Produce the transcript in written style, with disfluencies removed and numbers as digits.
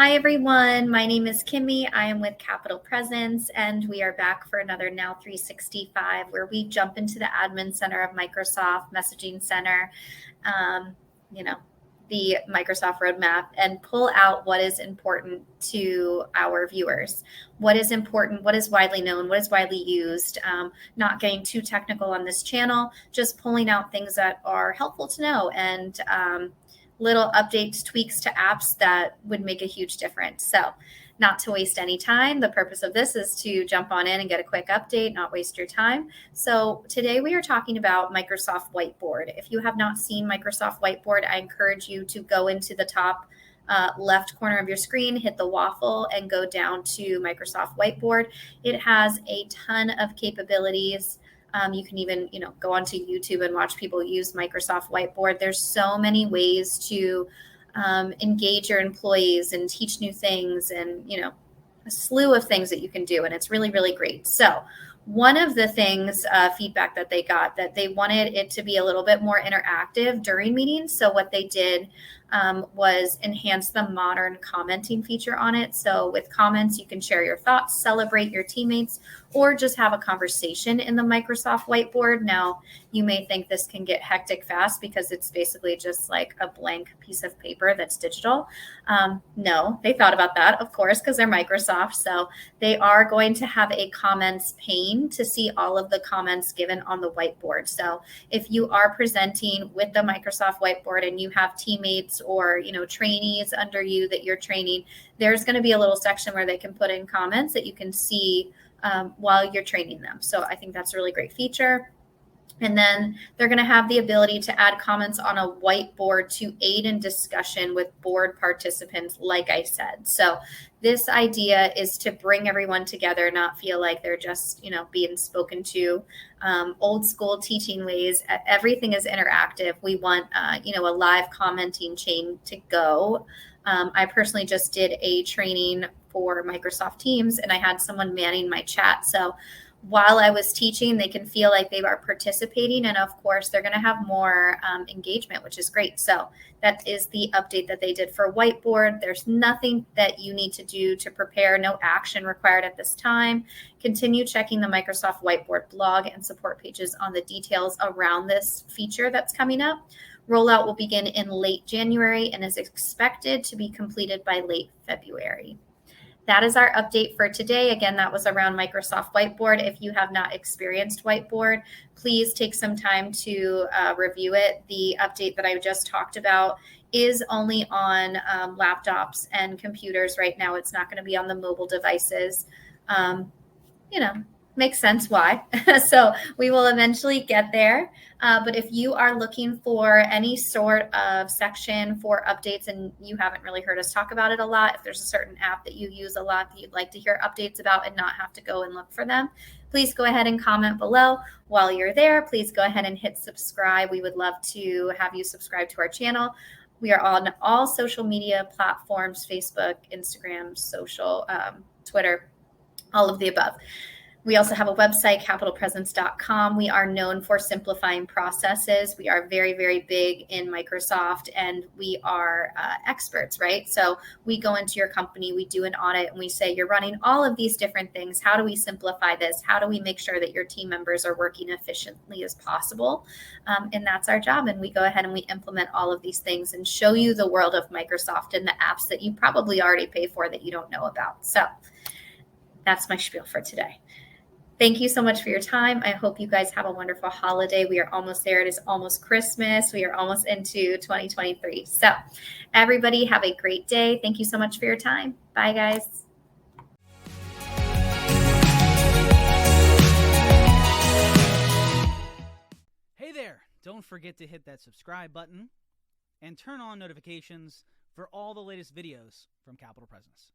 Hi, everyone. My name is Kimmy. I am with Capital Presence, and we are back for another NOW365, where we jump into the admin center of Microsoft Messaging Center, you know, the Microsoft roadmap, and pull out what is important to our viewers. What is important, what is widely known, what is widely used, not getting too technical on this channel, just pulling out things that are helpful to know and little updates, tweaks to apps that would make a huge difference. So not to waste any time, the purpose of this is to jump on in and get a quick update, not waste your time. So today we are talking about Microsoft Whiteboard. If you have not seen Microsoft Whiteboard, I encourage you to go into the top left corner of your screen, hit the waffle, and go down to Microsoft Whiteboard. It has a ton of capabilities. You can even, go onto YouTube and watch people use Microsoft Whiteboard. There's so many ways to engage your employees and teach new things, and a slew of things that you can do, and it's really, really great. So one of the things, feedback that they got, that they wanted it to be a little bit more interactive during meetings. So what they did was enhance the modern commenting feature on it. So with comments, you can share your thoughts, celebrate your teammates, or just have a conversation in the Microsoft Whiteboard. Now, you may think this can get hectic fast because it's basically just like a blank piece of paper that's digital. No, they thought about that, of course, because they're Microsoft. So they are going to have a comments pane to see all of the comments given on the whiteboard. So if you are presenting with the Microsoft Whiteboard and you have teammates or trainees under you that you're training, there's going to be a little section where they can put in comments that you can see while you're training them. So I think that's a really great feature. And then they're going to have the ability to add comments on a whiteboard to aid in discussion with board participants, like I said. So this idea is to bring everyone together, not feel like they're just, being spoken to. Old school teaching ways, everything is interactive. We want, a live commenting chain to go. I personally just did a training for Microsoft Teams, and I had someone manning my chat. So while I was teaching, they can feel like they are participating. And of course, they're going to have more engagement, which is great. So that is the update that they did for Whiteboard. There's nothing that you need to do to prepare, no action required at this time. Continue checking the Microsoft Whiteboard blog and support pages on the details around this feature that's coming up. Rollout will begin in late January and is expected to be completed by late February. That is our update for today. Again, that was around Microsoft Whiteboard. If you have not experienced Whiteboard, please take some time to review it. The update that I just talked about is only on laptops and computers right now. It's not going to be on the mobile devices. Makes sense why. So we will eventually get there. But if you are looking for any sort of section for updates and you haven't really heard us talk about it a lot, if there's a certain app that you use a lot that you'd like to hear updates about and not have to go and look for them, please go ahead and comment below. While you're there, please go ahead and hit subscribe. We would love to have you subscribe to our channel. We are on all social media platforms: Facebook, Instagram, social, Twitter, all of the above. We also have a website, capitalpresence.com. We are known for simplifying processes. We are very, very big in Microsoft, and we are experts, right? So we go into your company, we do an audit, and we say, you're running all of these different things. How do we simplify this? How do we make sure that your team members are working efficiently as possible? And that's our job. And we go ahead and we implement all of these things and show you the world of Microsoft and the apps that you probably already pay for that you don't know about. So that's my spiel for today. Thank you so much for your time. I hope you guys have a wonderful holiday. We are almost there. It is almost Christmas. We are almost into 2023. So everybody have a great day. Thank you so much for your time. Bye, guys. Hey there. Don't forget to hit that subscribe button and turn on notifications for all the latest videos from Capital Presence.